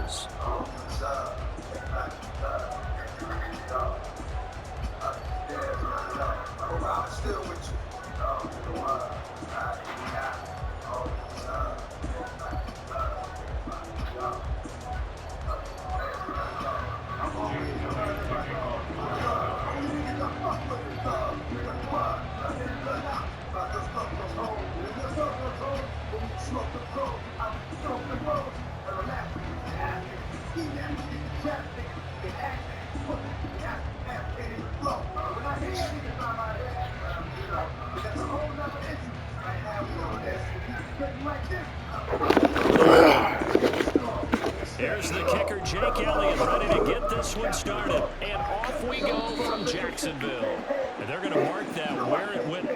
Bears. Here's the kicker, Jake Elliott, ready to get this one started. And off we go from Jacksonville. And they're going to mark that where it went.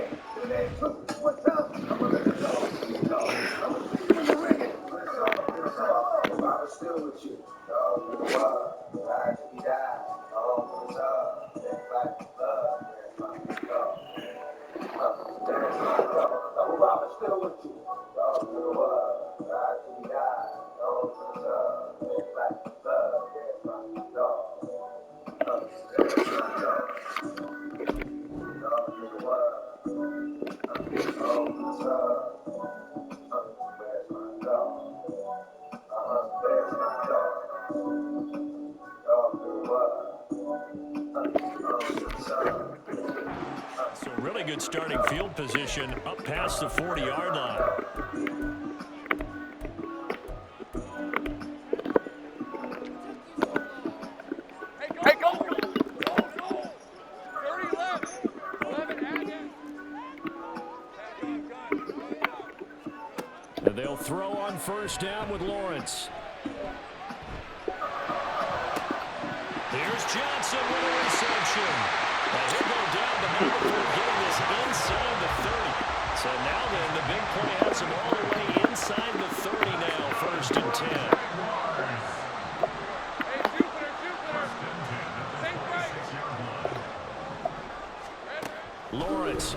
So really good starting field position up past the 40-yard line. And they'll throw on first down with Lawrence. Here's Johnson with a reception. And he'll go down the middle for getting this inside the 30. So now then, the big play has him all the way inside the 30 now, first and 10. Lawrence.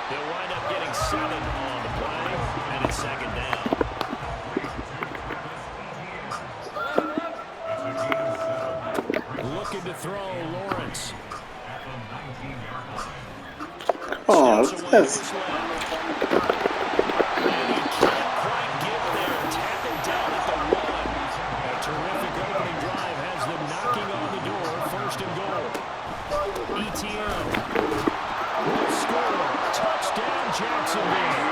They'll wind up getting 7 on the play, and it's second down. Looking to throw, Lawrence. Oh, that's... And he can't quite get there. Tackled down at the 1. A terrific opening drive has them knocking on the door. First and goal. ETN will score. Touchdown, Jacksonville.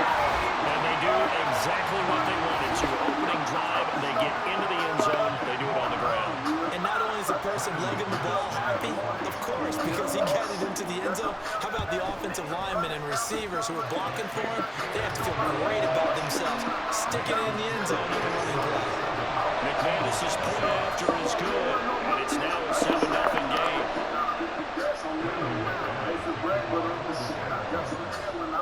And they do exactly what they wanted to. Opening drive, they get into the end zone. They do it on the ground. And not only is the person legging the ball happy, of course, because he got it into the end zone. How about the offensive linemen and receivers who are blocking for him? They have to feel great about themselves. Sticking it in the end zone and running play. McManus's point after is good, and it's now a 7-0 game.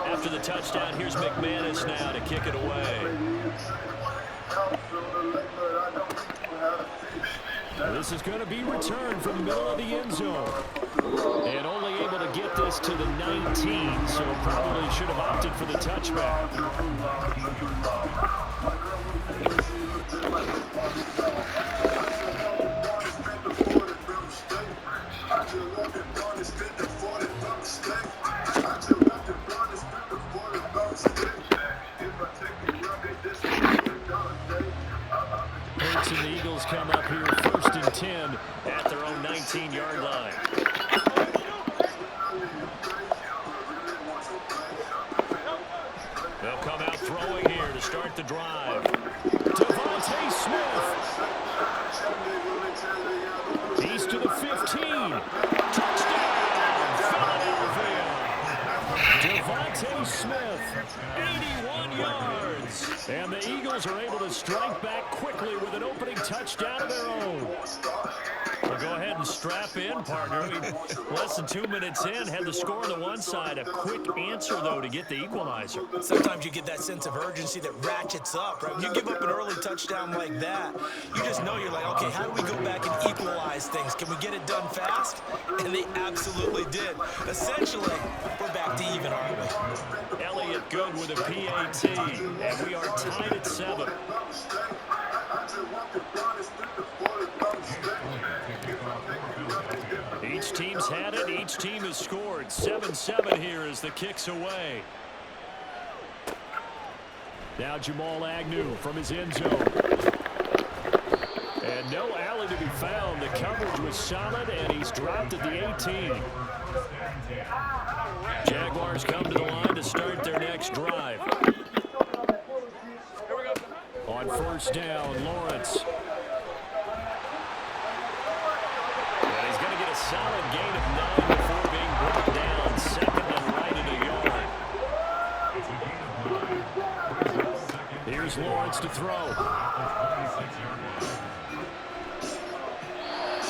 After the touchdown, here's McManus now to kick it away. Now this is going to be returned from the middle of the end zone. And only able to get this to the 19, so probably should have opted for the touchback. Hurts and the Eagles come up here first and 10 at their own 19-yard line. They'll come out throwing here to start the drive. Devontae Smith. He's to the 15. Touchdown, Philadelphia. Devontae Smith, 81 yards. And the Eagles are able to strike back quickly with an opening touchdown of their own. Well, go ahead and strap in, partner. Less than 2 minutes in, had the score on the one side. A quick answer, though, to get the equalizer. Sometimes you get that sense of urgency that ratchets up, right? When you give up an early touchdown like that, you just know you're like, okay, how do we go back and equalize things? Can we get it done fast? And they absolutely did. Essentially, we're back to even, aren't we? Elliott good with a PAT, and we are tied at 7. Each team's had it. Each team has scored. 7-7 here as the kick's away. Now Jamal Agnew from his end zone. And no alley to be found. The coverage was solid, and he's dropped at the 18. Jaguars come to the line to start their next drive. On first down, Lawrence. And he's going to get a solid gain of 9 before being brought down. Second and right at a yard. Here's Lawrence to throw.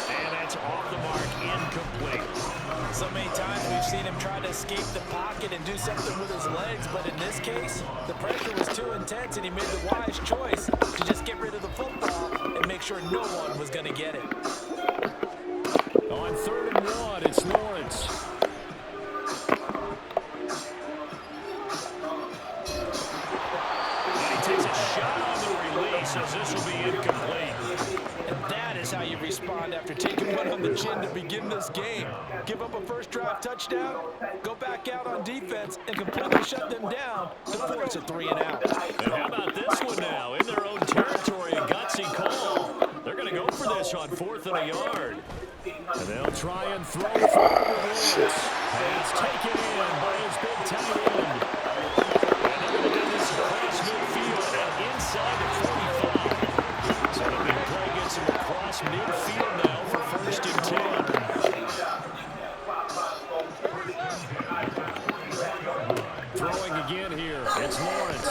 And that's off the mark, incomplete. So many times we've seen him try to escape the pocket and do something with his legs, but in this case, the pressure was too intense and he made the wise choice to just get rid of the football and make sure no one was going to get it. On 3rd and 1, it's Lawrence. And he takes a shot on the release as this will be incomplete. And that is how you respond after taking one on the chin to begin this game. Give up a first drive touchdown, go back out on defense, and completely shut them down to force a 3 and out. And how about this one now? In their own territory, a gutsy call. They're going to go for this on 4th and a yard. And they'll try and throw for Lawrence. Pass taken in by his big tight end. And they're going to do this across midfield and inside the 45. So the big play gets him across midfield now for 1st and 10. Throwing again here. It's Lawrence.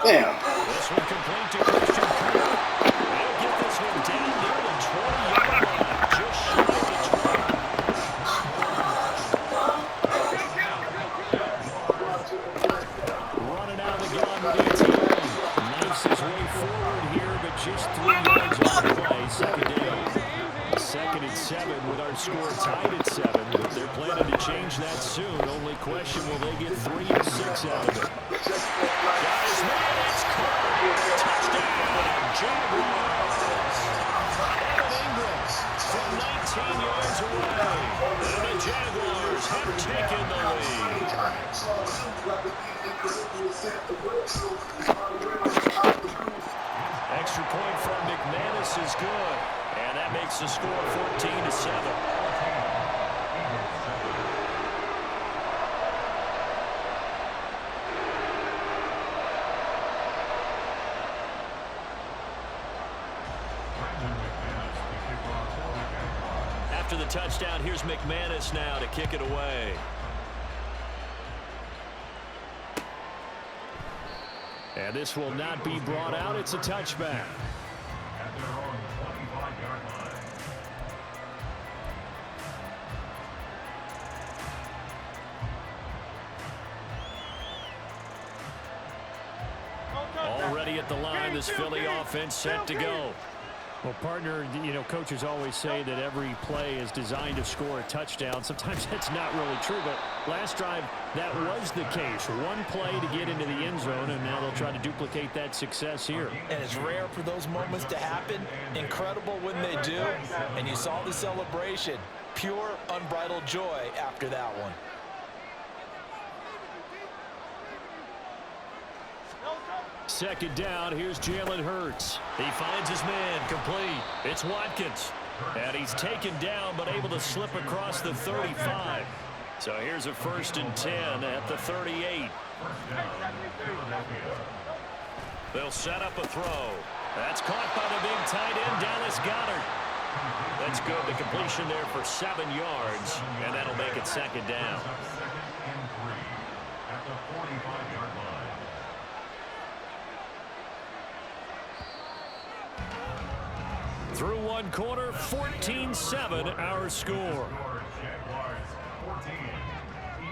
Damn. This one complete to Christian Kirk. They'll get this one down near the 20-yard line. Just shy of the 20. Running out of the gun with 18. Knifes his way forward here, but just 3 yards off the play. 2nd down. 2nd and 7 with our score tied at 7. But they're planning to change that soon. Only question, will they get 3 and 6 out of it? Got his man, it's caught. Touchdown, Jaguars. Evan Ingram from 19 yards away. And the Jaguars have taken the lead. Extra point from McManus is good. And that makes the score 14-7. After the touchdown, here's McManus now to kick it away. And this will not be brought out. It's a touchback. Already at the line, this Philly offense set to go. Well, partner, you know, coaches always say that every play is designed to score a touchdown. Sometimes that's not really true, but last drive, that was the case. One play to get into the end zone, and now they'll try to duplicate that success here. And it's rare for those moments to happen. Incredible when they do. And you saw the celebration. Pure, unbridled joy after that one. Second down, here's Jalen Hurts. He finds his man, complete. It's Watkins. And he's taken down, but able to slip across the 35. So here's a 1st and 10 at the 38. They'll set up a throw. That's caught by the big tight end, Dallas Goedert. That's good. The completion there for 7 yards, and that'll make it 2nd down. Through one quarter, 14-7 our score. Jaguars 14,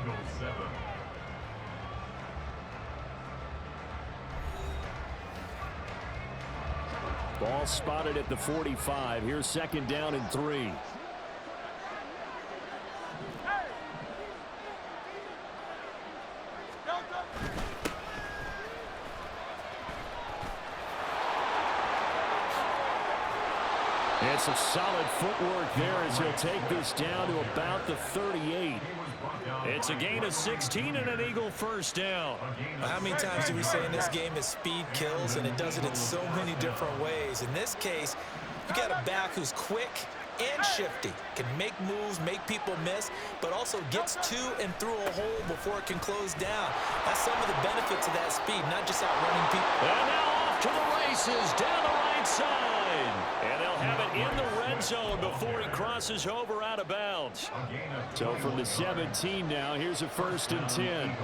Eagles 7. Ball spotted at the 45. Here's second down and 3. And some solid footwork there as he'll take this down to about the 38. It's a gain of 16 and an Eagle first down. How many times do we say in this game that speed kills, and it does it in so many different ways? In this case, you got a back who's quick and shifty, can make moves, make people miss, but also gets to and through a hole before it can close down. That's some of the benefits of that speed, not just outrunning people. And now off to the races down the right side. And they'll have it in the red zone before he crosses over out of bounds. So from the 17 now, here's a 1st and 10.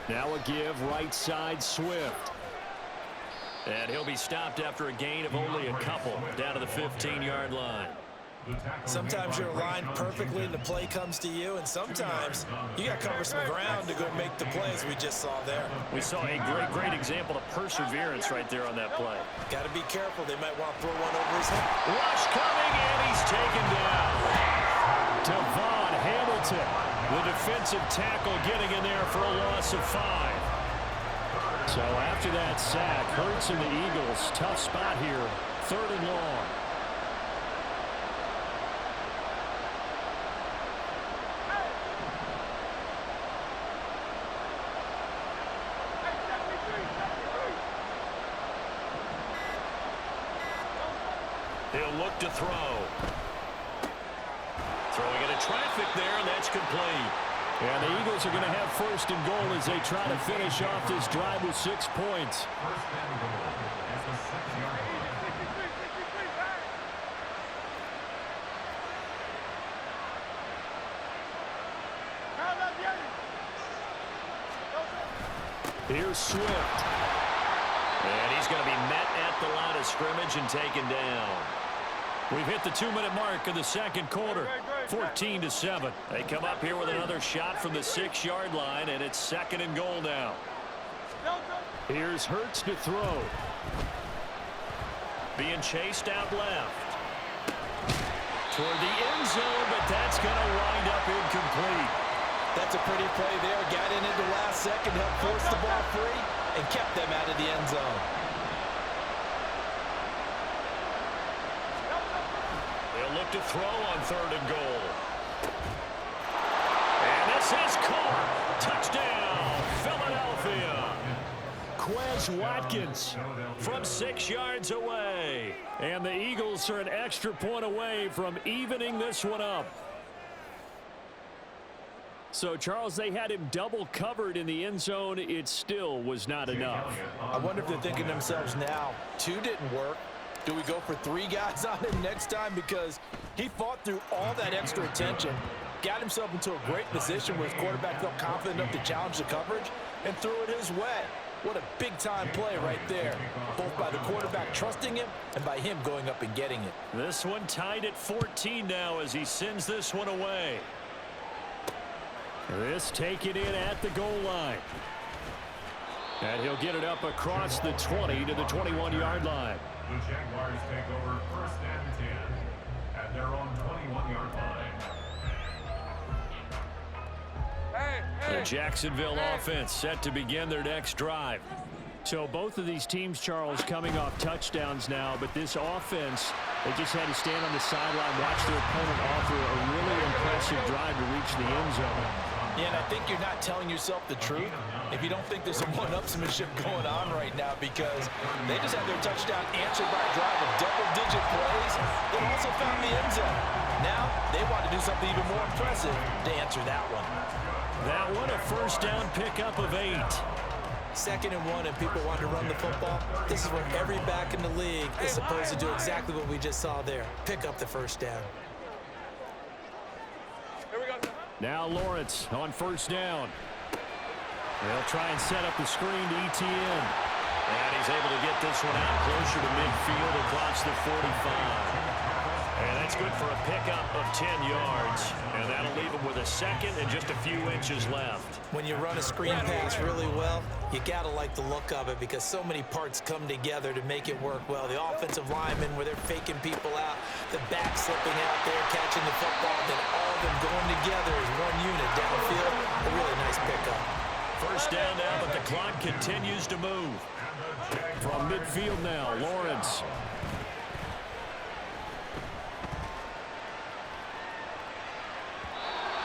Now a give right side Swift. And he'll be stopped after a gain of only a couple down to the 15-yard line. Sometimes you're aligned perfectly and the play comes to you, and sometimes you got to cover some ground to go make the play, as we just saw there. We saw a great example of perseverance right there on that play. Got to be careful. They might want to throw one over his head. Rush coming, and he's taken down. Devon Hamilton, the defensive tackle, getting in there for a loss of 5. So after that sack, Hurts and the Eagles, tough spot here, 3rd and long. He'll look to throw. Throwing into traffic there, and that's complete. And the Eagles are going to have 1st and goal as they try to finish off this drive with 6 points. 1st and goal at the 6-yard line. Here's Swift. And he's going to be met at the line of scrimmage and taken down. We've hit the 2-minute mark of the 2nd quarter, 14-7. They come up here with another shot from the 6-yard line, and it's 2nd and goal now. Here's Hurts to throw. Being chased out left. Toward the end zone, but that's going to wind up incomplete. That's a pretty play there. Got in at the last second, helped force the ball free, and kept them out of the end zone. They'll look to throw on 3rd and goal. And this is caught. Touchdown, Philadelphia. Quez Watkins from 6 yards away. And the Eagles are an extra point away from evening this one up. So, Charles, they had him double covered in the end zone. It still was not enough. I wonder if they're thinking to themselves now, 2 didn't work. Do we go for 3 guys on him next time? Because he fought through all that extra attention, got himself into a great position where his quarterback felt confident enough to challenge the coverage and threw it his way. What a big-time play right there, both by the quarterback trusting him and by him going up and getting it. This one tied at 14 now as he sends this one away. This taken in at the goal line. And he'll get it up across the 20 to the 21-yard line. The Jaguars take over 1st and 10 at their own 21-yard line. The Jacksonville offense set to begin their next drive. So both of these teams, Charles, coming off touchdowns now, but this offense, they just had to stand on the sideline, watch their opponent offer a really impressive drive to reach the end zone. Yeah, and I think you're not telling yourself the truth if you don't think there's some one-upsmanship going on right now, because they just had their touchdown answered by a drive of double-digit plays that also found the end zone. Now they want to do something even more impressive to answer that one. That one a 1st down pickup of 8. 2nd and 1 and people want to run the football. This is where every back in the league is supposed to do exactly what we just saw there. Pick up the 1st down. Now Lawrence on first down. They'll try and set up the screen to ETN. And he's able to get this one out closer to midfield across the 45. And that's good for a pickup of 10 yards. And that'll leave him with a second and just a few inches left. When you run a screen pass really well, you got to like the look of it because so many parts come together to make it work well. The offensive linemen where they're faking people out, the back slipping out there, catching the football, then all of them going together as one unit downfield. A really nice pickup. First down now, but the clock continues to move. From midfield now, Lawrence.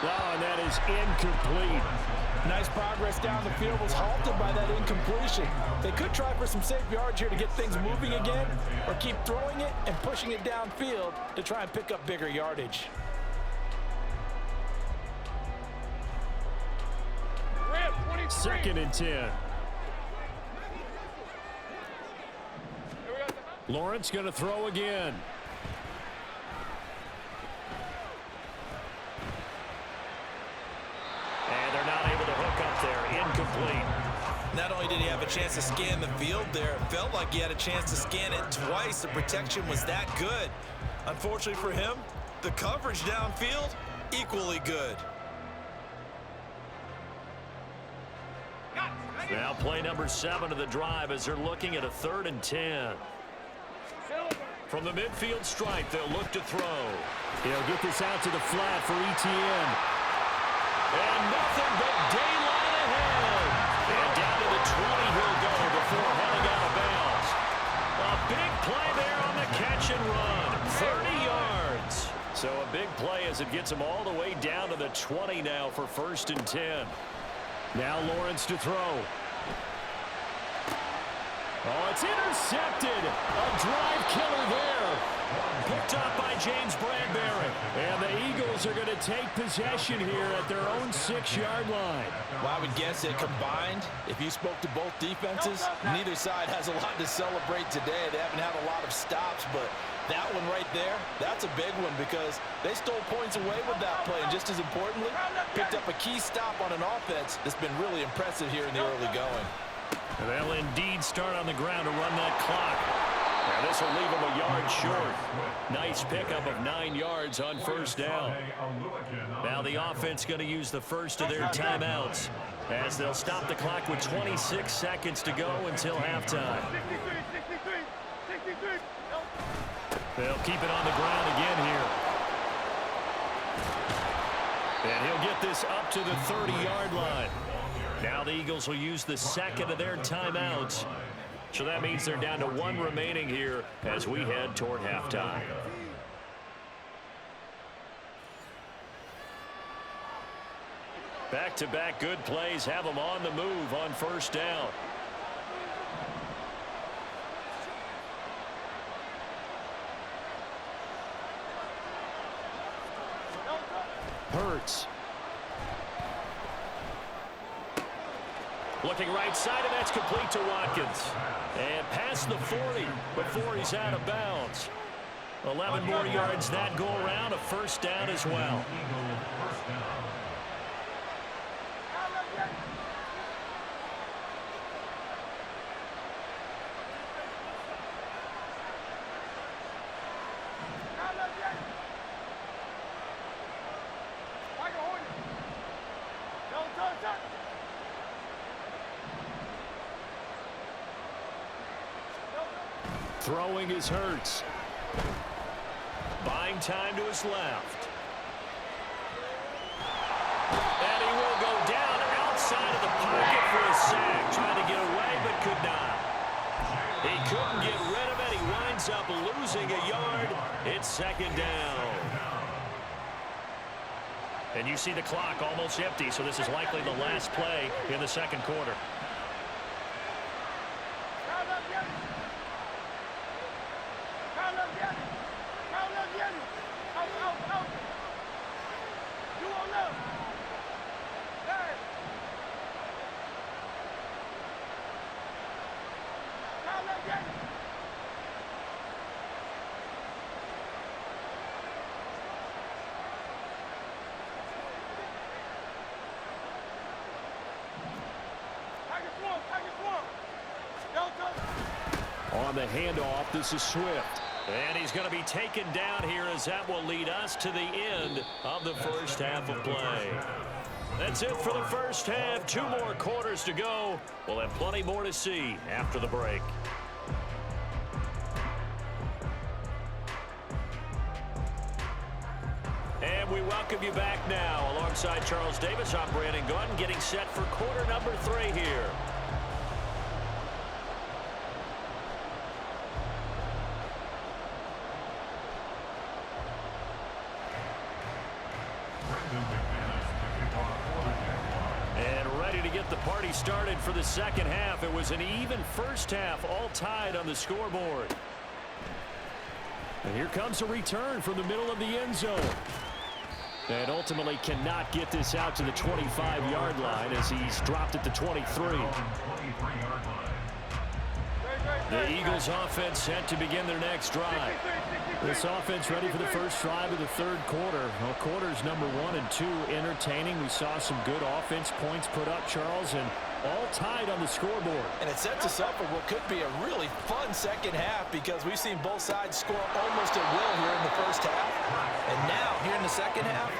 Oh, and that is incomplete. Nice progress down the field was halted by that incompletion. They could try for some safe yards here to get things moving again, or keep throwing it and pushing it downfield to try and pick up bigger yardage. Second and 10. Lawrence going to throw again. And they're not able to hook up there. Incomplete. Not only did he have a chance to scan the field there, it felt like he had a chance to scan it twice. The protection was that good. Unfortunately for him, the coverage downfield, equally good. Now play number 7 of the drive as they're looking at a 3rd and 10. From the midfield stripe, they'll look to throw. He'll get this out to the flat for ETN. And nothing but daylight ahead. And down to the 20 he'll go before heading out of bounds. A big play there on the catch and run. 30 yards. So a big play as it gets him all the way down to the 20 now for 1st and 10. Now Lawrence to throw. Oh, it's intercepted. A drive killer there. Picked up by James Bradbury. And the Eagles are going to take possession here at their own 6-yard line. Well, I would guess that combined, if you spoke to both defenses, neither side has a lot to celebrate today. They haven't had a lot of stops, but that one right there, that's a big one because they stole points away with that play. And just as importantly, picked up a key stop on an offense that's been really impressive here in the early going. They'll indeed start on the ground to run that clock. Now this will leave them a yard short. Nice pickup of 9 yards on first down. Now the offense going to use the first of their timeouts as they'll stop the clock with 26 seconds to go until halftime. They'll keep it on the ground again here. And he'll get this up to the 30-yard line. Now the Eagles will use the second of their timeouts. So that means they're down to 1 remaining here as we head toward halftime. Back-to-back good plays have them on the move on first down. Hurts. Looking right side, and that's complete to Watkins. And past the 40 before he's out of bounds. 11 more yards that go around, a first down as well. Throwing is Hurts. Buying time to his left. And he will go down outside of the pocket for a sack. Trying to get away, but could not. He couldn't get rid of it. He winds up losing a yard. It's second down. And you see the clock almost empty, so this is likely the last play in the second quarter. on the handoff. This is Swift. And he's going to be taken down here as that will lead us to the end of the first half of play. That's it for the first half. 2 more quarters to go. We'll have plenty more to see after the break. And we welcome you back now. Alongside Charles Davis, I'm Brandon Gunn, getting set for quarter number 3 here. And ready to get the party started for the second half. It was an even first half, all tied on the scoreboard. And here comes a return from the middle of the end zone. And ultimately cannot get this out to the 25-yard line as he's dropped at the 23. The Eagles offense set to begin their next drive. This offense ready for the first drive of the third quarter. Well, quarters number 1 and 2 entertaining. We saw some good offense points put up, Charles, and all tied on the scoreboard. And it sets us up for what could be a really fun second half because we've seen both sides score almost at will here in the first half. And now, here in the second half,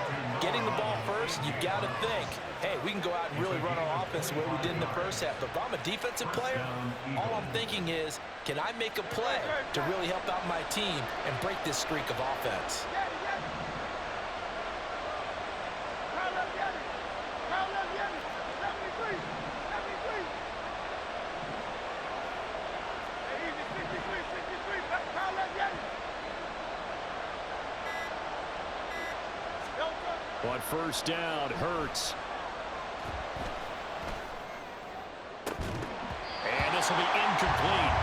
getting the ball first, you've got to think, hey, we can go out and really run our offense the way we did in the first half. But if I'm a defensive player, all I'm thinking is, can I make a play to really help out my team and break this streak of offense? On first down, Hurts. And this will be incomplete.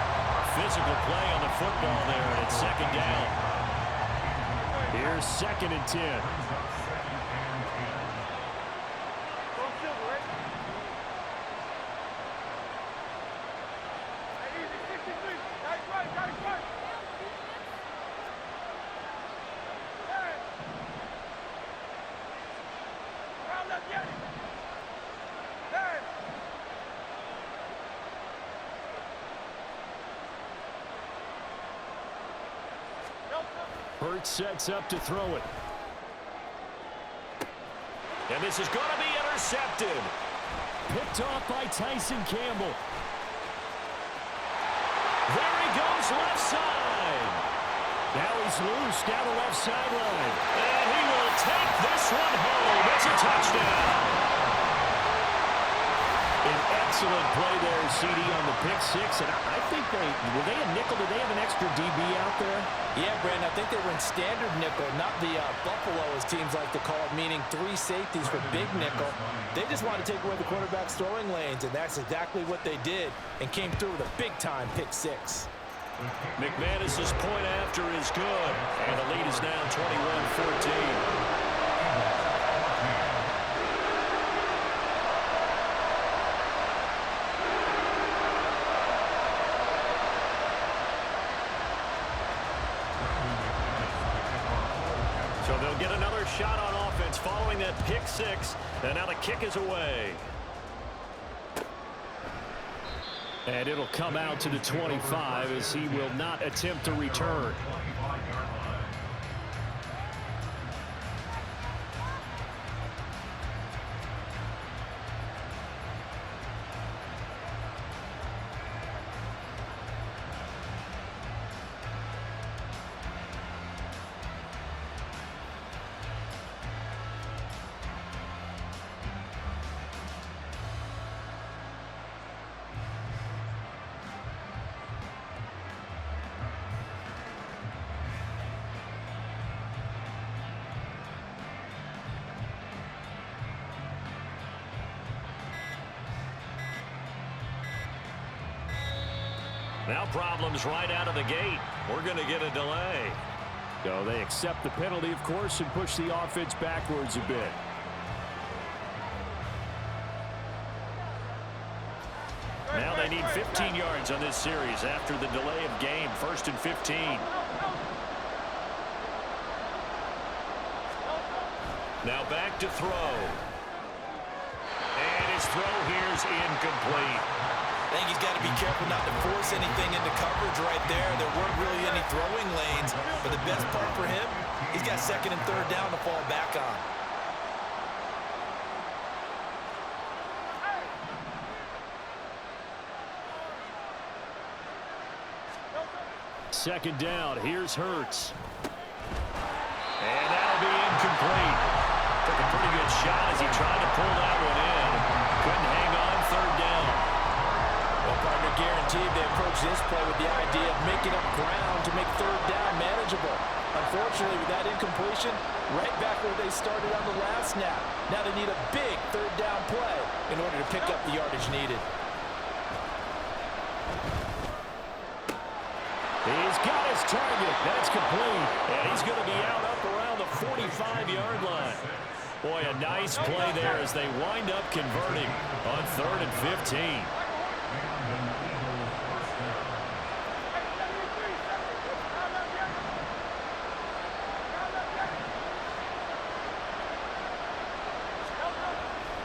Physical play on the football there, and it's second down. Here's 2nd and 10. Hurts sets up to throw it. And this is going to be intercepted. Picked off by Tyson Campbell. There he goes, left side. Now he's loose down the left sideline. And he will take this one home. It's a touchdown. An excellent play there, CD, on the pick 6. And I think were they a nickel? Did they have an extra DB out there? Yeah, Brandon, I think they were in standard nickel, not the Buffalo, as teams like to call it, meaning 3 safeties for big nickel. They just wanted to take away the quarterback's throwing lanes, and that's exactly what they did and came through with a big-time pick 6. McManus's point after is good, and the lead is now 21-14. So they'll get another shot on offense following that pick 6, and now the kick is away. And it'll come out to the 25 as he will not attempt to return. Now problems right out of the gate. We're going to get a delay. So they accept the penalty, of course, and push the offense backwards a bit. Now they need 15 yards on this series after the delay of game. 1st and 15. Now back to throw. And his throw here is incomplete. I think he's got to be careful not to force anything into coverage right there. There weren't really any throwing lanes, but the best part for him, he's got second and third down to fall back on. Second down, here's Hurts. And that'll be incomplete. Took a pretty good shot as he tried to pull that one in. Couldn't hang on third down. Well, partner, guaranteed they approach this play with the idea of making up ground to make third down manageable. Unfortunately, with that incompletion, right back where they started on the last snap. Now they need a big third down play in order to pick up the yardage needed. He's got his target. That's complete. And he's going to be out up around the 45-yard line. Boy, a nice play there as they wind up converting on 3rd and 15.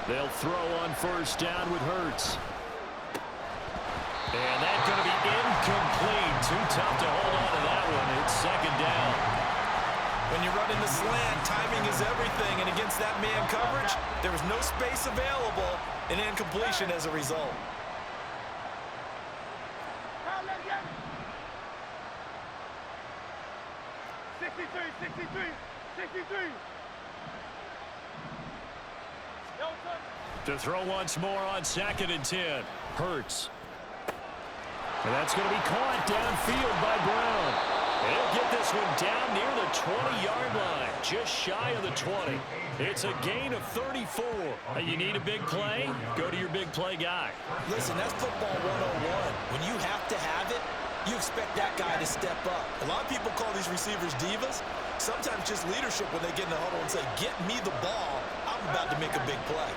They'll throw on first down with Hurts. And that's going to be incomplete. Too tough to hold on to that one. It's second down. When you're running the slant, timing is everything. And against that man coverage, there was no space available. An incompletion as a result. To throw once more on 2nd and 10. Hurts. And that's going to be caught downfield by Brown. And he'll get this one down near the 20-yard line, just shy of the 20. It's a gain of 34. You need a big play? Go to your big play guy. Listen, that's football 101. When you have to have it, you expect that guy to step up. A lot of people call these receivers divas. Sometimes just leadership when they get in the huddle and say, get me the ball. I'm about to make a big play.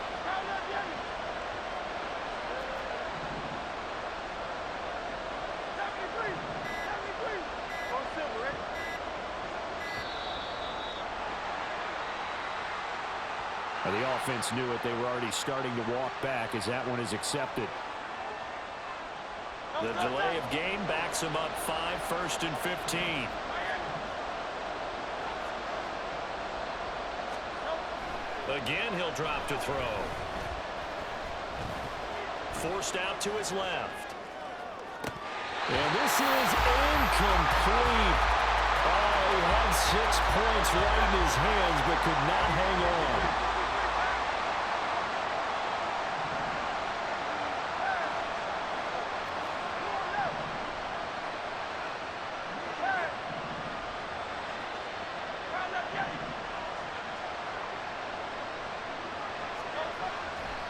The offense knew it. They were already starting to walk back as that one is accepted. The delay of game backs him up 5, 1st and 15. Again, he'll drop to throw. Forced out to his left. And this is incomplete. Oh, he had 6 points right in his hands but could not hang on.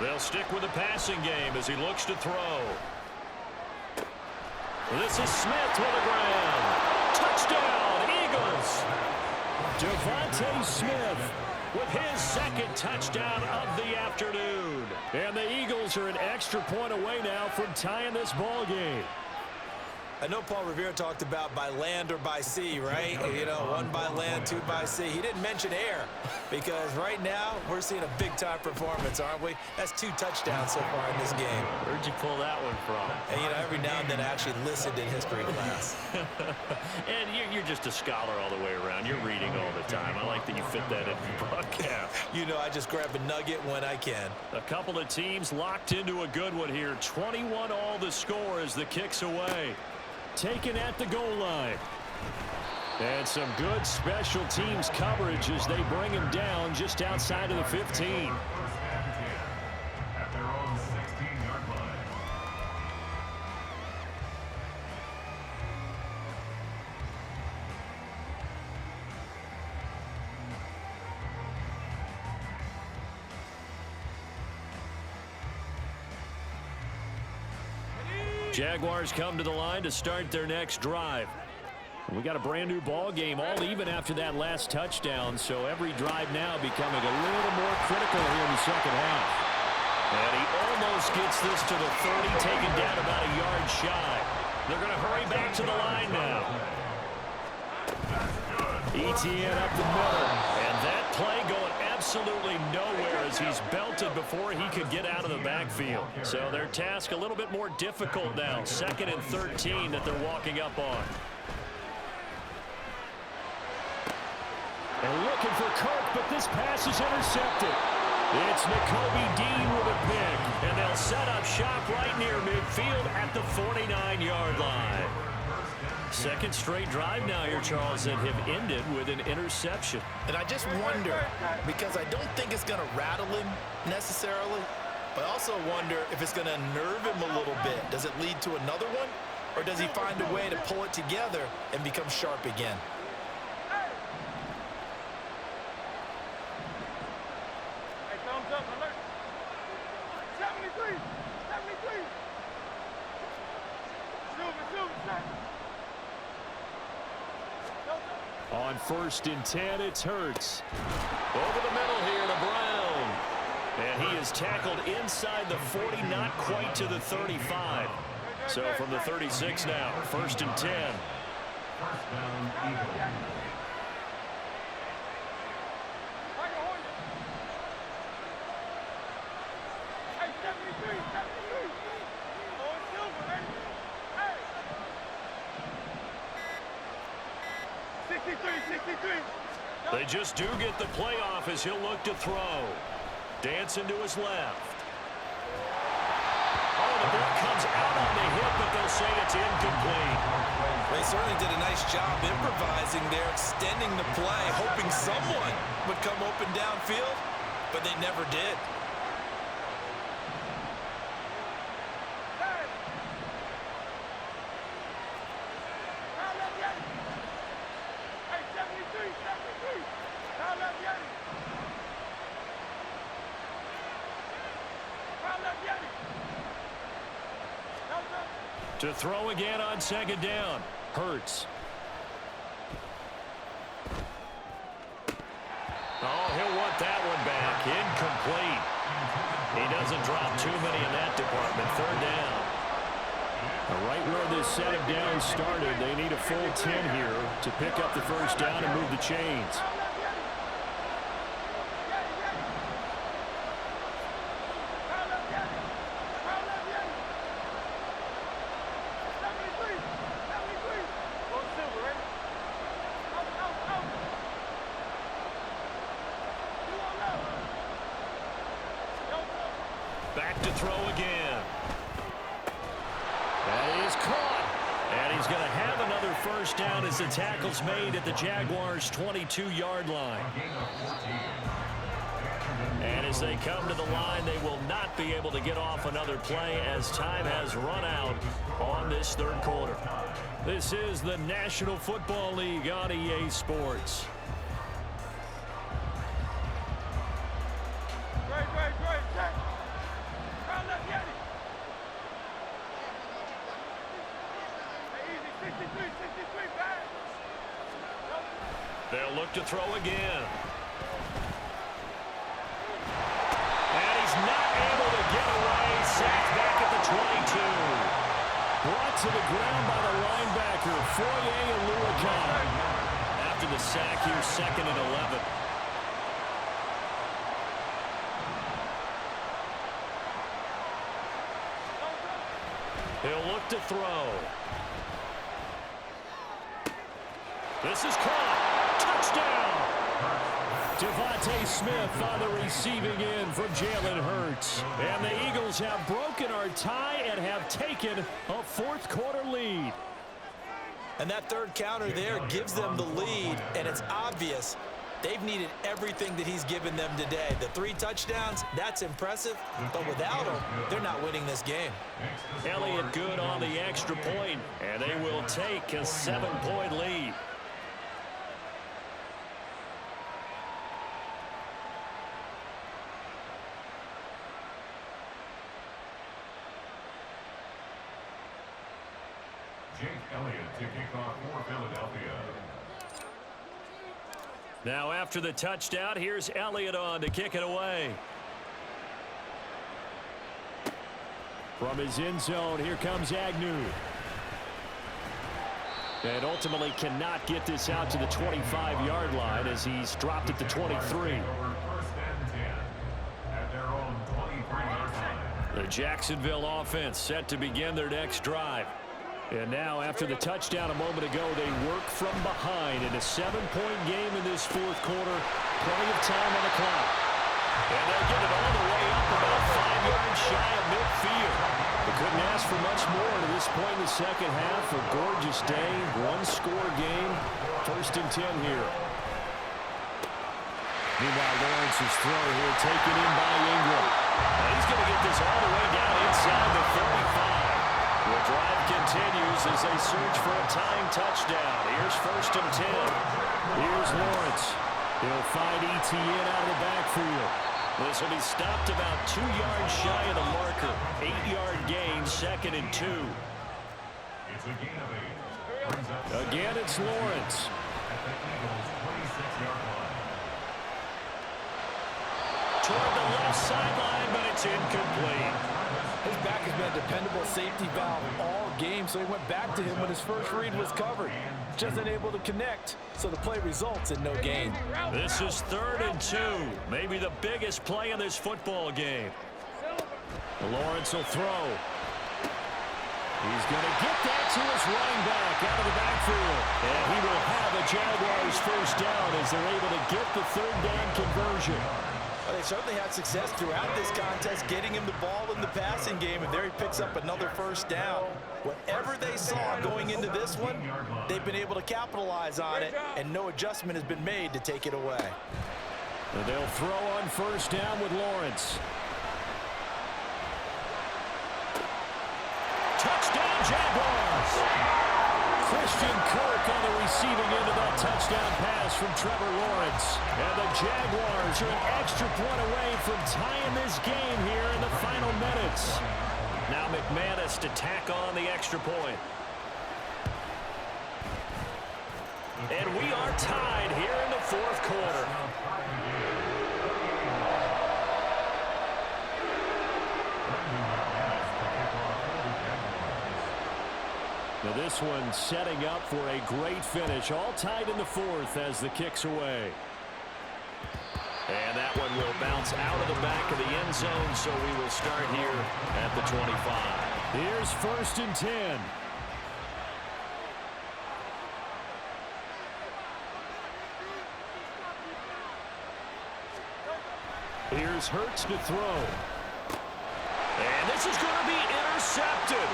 They'll stick with the passing game as he looks to throw. This is Smith with a grab. Touchdown, Eagles. Devontae Smith with his 2nd touchdown of the afternoon. And the Eagles are an extra point away now from tying this ball game. I know Paul Revere talked about by land or by sea, right? You know, 1 by land, 2 by sea. He didn't mention air because right now we're seeing a big-time performance, aren't we? That's 2 touchdowns so far in this game. Where'd you pull that one from? And, you know, every now and then I actually listened in history class. And you're just a scholar all the way around. You're reading all the time. I like that you fit that in the broadcast. You know, I just grab a nugget when I can. A couple of teams locked into a good one here. 21 all the score as the kick's away. Taken at the goal line. And some good special teams coverage as they bring him down just outside of the 15. 1st and 10 at their own 16-yard line. Jaguars come to the line to start their next drive. We got a brand new ball game, all even after that last touchdown, so every drive now becoming a little more critical here in the second half. And he almost gets this to the 30, taken down about a yard shy. They're going to hurry back to the line now. Etienne up the middle, and that play going absolutely absolutely nowhere as he's belted before he could get out of the backfield. So their task a little bit more difficult now. 2nd and 13 that they're walking up on. And looking for Kirk, but this pass is intercepted. It's Nakobe Dean with a pick, and they'll set up shop right near midfield at the 49-yard line. Second straight drive now here, Charles, that have ended with an interception. And I just wonder, because I don't think it's going to rattle him necessarily, but I also wonder if it's going to nerve him a little bit. Does it lead to another one, or does he find a way to pull it together and become sharp again? On 1st and 10, it's Hurts. Over the middle here to Brown. And he is tackled inside the 40, not quite to the 35. So from the 36 now, 1st and 10. First down, Eagles. They just do get the playoff as he'll look to throw. Dancing to his left. Oh, the ball comes out on the hit, but they'll say it's incomplete. They certainly did a nice job improvising there, extending the play, hoping someone would come open downfield, but they never did. To throw again on 2nd down. Hurts. Oh, he'll want that one back. Incomplete. He doesn't drop too many in that department. 3rd down. Right where this set of downs started, they need a full 10 here to pick up the 1st down and move the chains. Back to throw again. That is caught. And he's going to have another 1st down as the tackle's made at the Jaguars' 22-yard line. And as they come to the line, they will not be able to get off another play as time has run out on this 3rd quarter. This is the National Football League on EA Sports. They'll look to throw again. And he's not able to get away. Sacked back at the 22. Brought to the ground by the linebacker, Foye Aluakon. After the sack here, 2nd and 11. He'll look to throw. This is caught. Touchdown! Devontae Smith on the receiving end from Jalen Hurts. And the Eagles have broken our tie and have taken a 4th quarter lead. And that 3rd counter there gives them the lead, and it's obvious they've needed everything that he's given them today. The 3 touchdowns, that's impressive, but without him, they're not winning this game. Elliott good on the extra point, and they will take a 7-point lead. Jake Elliott to kick off for Philadelphia. Now after the touchdown, here's Elliott on to kick it away. From his end zone, here comes Agnew. And ultimately cannot get this out to the 25-yard line as he's dropped at the 23. First The Jacksonville offense set to begin their next drive. And now, after the touchdown a moment ago, they work from behind in a 7-point game in this fourth quarter. Plenty of time on the clock. And they'll get it all the way up about 5 yards shy of midfield. They couldn't ask for much more to this point in the second half. A gorgeous day, one-score game. 1st and 10 here. Meanwhile, Lawrence's throw here taken in by Ingram. And he's going to get this all the way down inside the 35. The drive continues as they search for a tying touchdown. Here's 1st and 10. Here's Lawrence. He'll find Etienne out of the backfield. This will be stopped about 2 yards shy of the marker. 8-yard gain, 2nd and 2. It's a gain of 8. Again, it's Lawrence. At the Eagles' 26-yard line. Toward the left sideline, but it's incomplete. His back has been a dependable safety valve all game, so he went back to him when his first read was covered. Just unable to connect, so the play results in no gain. This is 3rd and 2, maybe the biggest play in this football game. Lawrence will throw. He's going to get that to his running back out of the backfield. And he will have a Jaguars first down as they're able to get the 3rd down conversion. Well, they certainly had success throughout this contest getting him the ball in the passing game, and there he picks up another first down. Whatever they saw going into this one, they've been able to capitalize on it, and no adjustment has been made to take it away. And they'll throw on 1st down with Lawrence. Touchdown, Jaguars! Christian Kirk on the receiving end of that touchdown pass from Trevor Lawrence. And the Jaguars are an extra point away from tying this game here in the final minutes. Now McManus to tack on the extra point. And we are tied here in the 4th quarter. Now this one setting up for a great finish. All tied in the 4th as the kick's away. And that one will bounce out of the back of the end zone, so we will start here at the 25. Here's 1st and 10. Here's Hurts to throw. And this is going to be intercepted.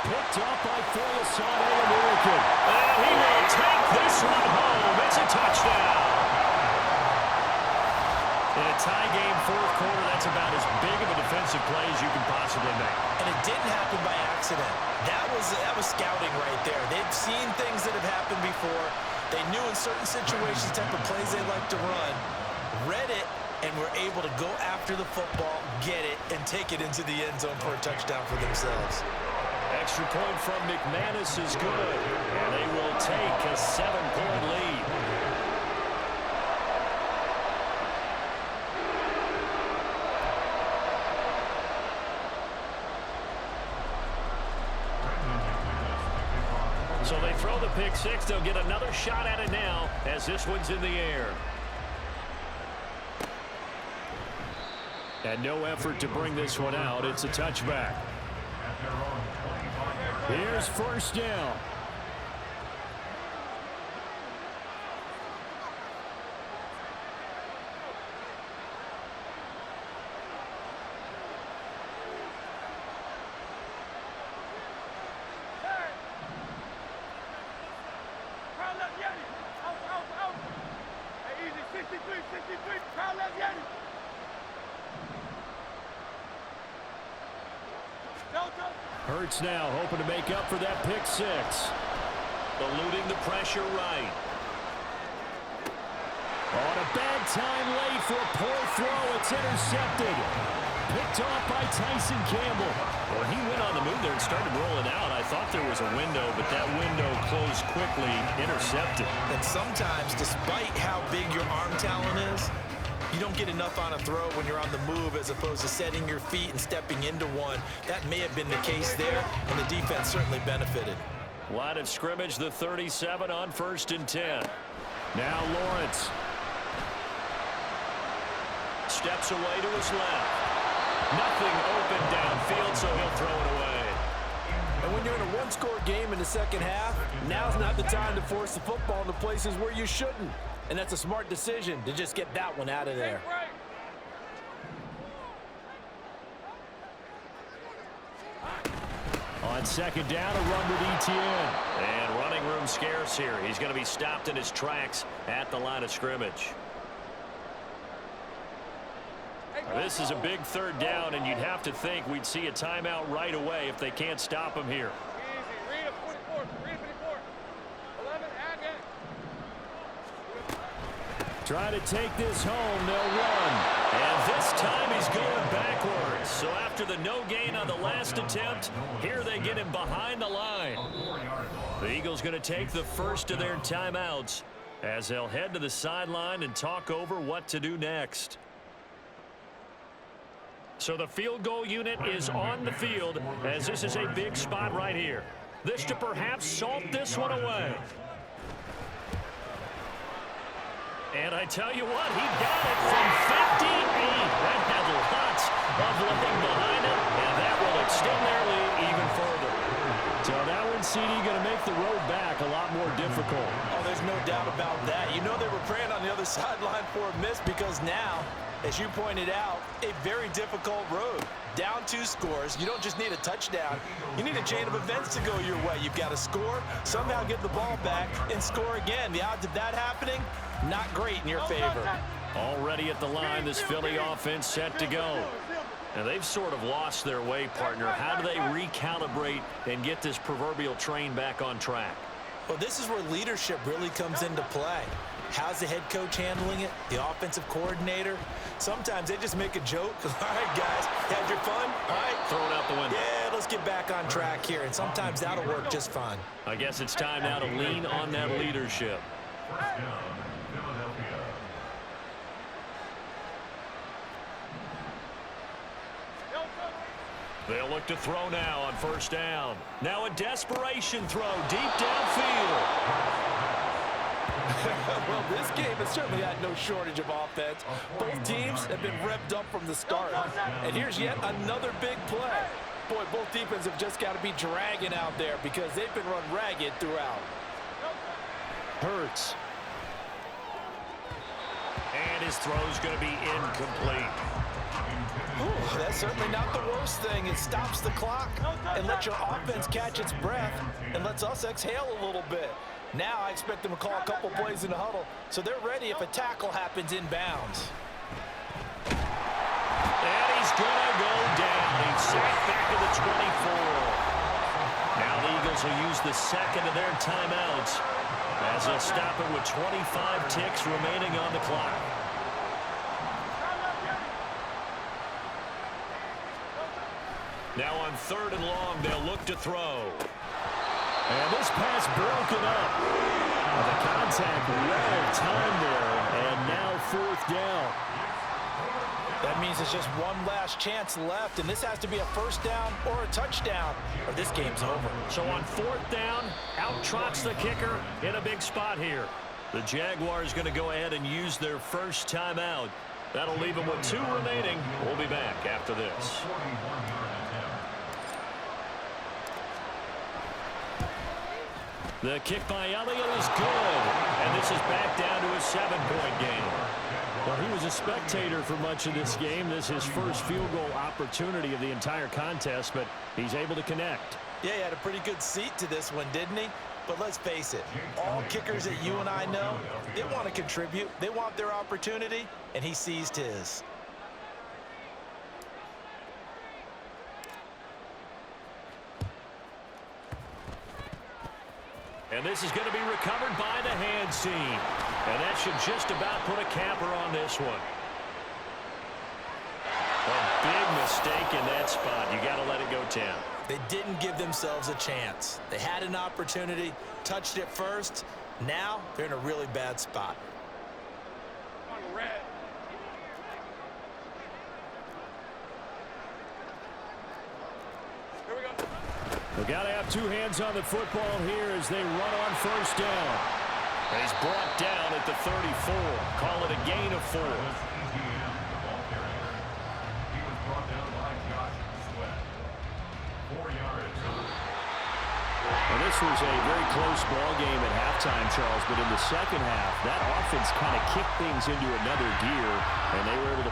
Picked up by Foyesade American. And he will take this one home. It's a touchdown. In a tie game, 4th quarter, that's about as big of a defensive play as you can possibly make. And it didn't happen by accident. That was scouting right there. They've seen things that have happened before. They knew in certain situations the type of plays they like to run, read it, and were able to go after the football, get it, and take it into the end zone for a touchdown for themselves. Extra point from McManus is good, and they will take a 7-point lead. So they throw the pick six. They'll get another shot at it now as this one's in the air. And no effort to bring this one out. It's a touchback. Here's 1st down. Hurts now hoping to make up for that pick six. Eluding the pressure right. On a bad time late for a poor throw. It's intercepted. Picked off by Tyson Campbell. Well, he went on the move there and started rolling out. I thought there was a window, but that window closed quickly. Intercepted. And sometimes, despite how big your arm talent is, you don't get enough on a throw when you're on the move as opposed to setting your feet and stepping into one. That may have been the case there, and the defense certainly benefited. Line of scrimmage, the 37 on 1st and 10. Now Lawrence. Steps away to his left. Nothing open downfield, so he'll throw it away. And when you're in a one-score game in the second half, now's not the time to force the football into places where you shouldn't. And that's a smart decision to just get that one out of there. On second down, a run with Etienne. And running room scarce here. He's going to be stopped in his tracks at the line of scrimmage. This is a big third down, and you'd have to think we'd see a timeout right away if they can't stop him here. Try to take this home, they'll run. And this time he's going backwards. So after the no gain on the last attempt, here they get him behind the line. The Eagles going to take the first of their timeouts as they'll head to the sideline and talk over what to do next. So the field goal unit is on the field as this is a big spot right here. This to perhaps salt this one away. And I tell you what, he got it from 58. That had lots of looking behind him, and that will extend their lead even further. So that one, CD, going to make the road back a lot more difficult. Oh, there's no doubt about that. You know they were praying on the other sideline for a miss because now, as you pointed out, a very difficult road. Down 2 scores. You don't just need a touchdown. You need a chain of events to go your way. You've got to score, somehow get the ball back, and score again. The odds of that happening, not great in your favor. Already at the line, this Philly offense set to go. And they've sort of lost their way, partner. How do they recalibrate and get this proverbial train back on track? Well, this is where leadership really comes into play. How's the head coach handling it? The offensive coordinator? Sometimes they just make a joke. All right, guys, had your fun? All right. Throw it out the window. Yeah, let's get back on track here. And sometimes that'll work just fine. I guess it's time now to lean on that leadership. First down, Philadelphia. They'll look to throw now on first down. Now a desperation throw deep downfield. Well, this game has certainly had no shortage of offense. Both teams have been revved up from the start. And here's yet another big play. Boy, both defenses have just got to be dragging out there because they've been run ragged throughout. Hurts. And his throw's going to be incomplete. Ooh, that's certainly not the worst thing. It stops the clock and lets your offense catch its breath and lets us exhale a little bit. Now I expect them to call a couple plays in the huddle so they're ready if a tackle happens inbounds. And he's going to go down. He's sacked back to the 24. Now the Eagles will use the second of their timeouts as they'll stop it with 25 ticks remaining on the clock. Now on third and long, they'll look to throw. And this pass broken up. The contact well timed there, and now fourth down. That means it's just one last chance left, and this has to be a first down or a touchdown, or this game's over. So on fourth down, out trots the kicker in a big spot here. The Jaguars going to go ahead and use their first timeout. That'll leave them with 2 remaining. We'll be back after this. The kick by Elliott is good. And this is back down to a 7-point game. Well, he was a spectator for much of this game. This is his first field goal opportunity of the entire contest, but he's able to connect. Yeah, he had a pretty good seat to this one, didn't he? But let's face it, all kickers that you and I know, they want to contribute. They want their opportunity, and he seized his. And this is going to be recovered by the hands team. And that should just about put a capper on this one. A big mistake in that spot. You got to let it go 10. They didn't give themselves a chance. They had an opportunity, touched it first. Now they're in a really bad spot. We've got to have 2 hands on the football here as they run on first down. And he's brought down at the 34. Call it a gain of 4. He was brought down by this was a very close ball game at halftime, Charles, but in the second half, that offense kind of kicked things into another gear, and they were able to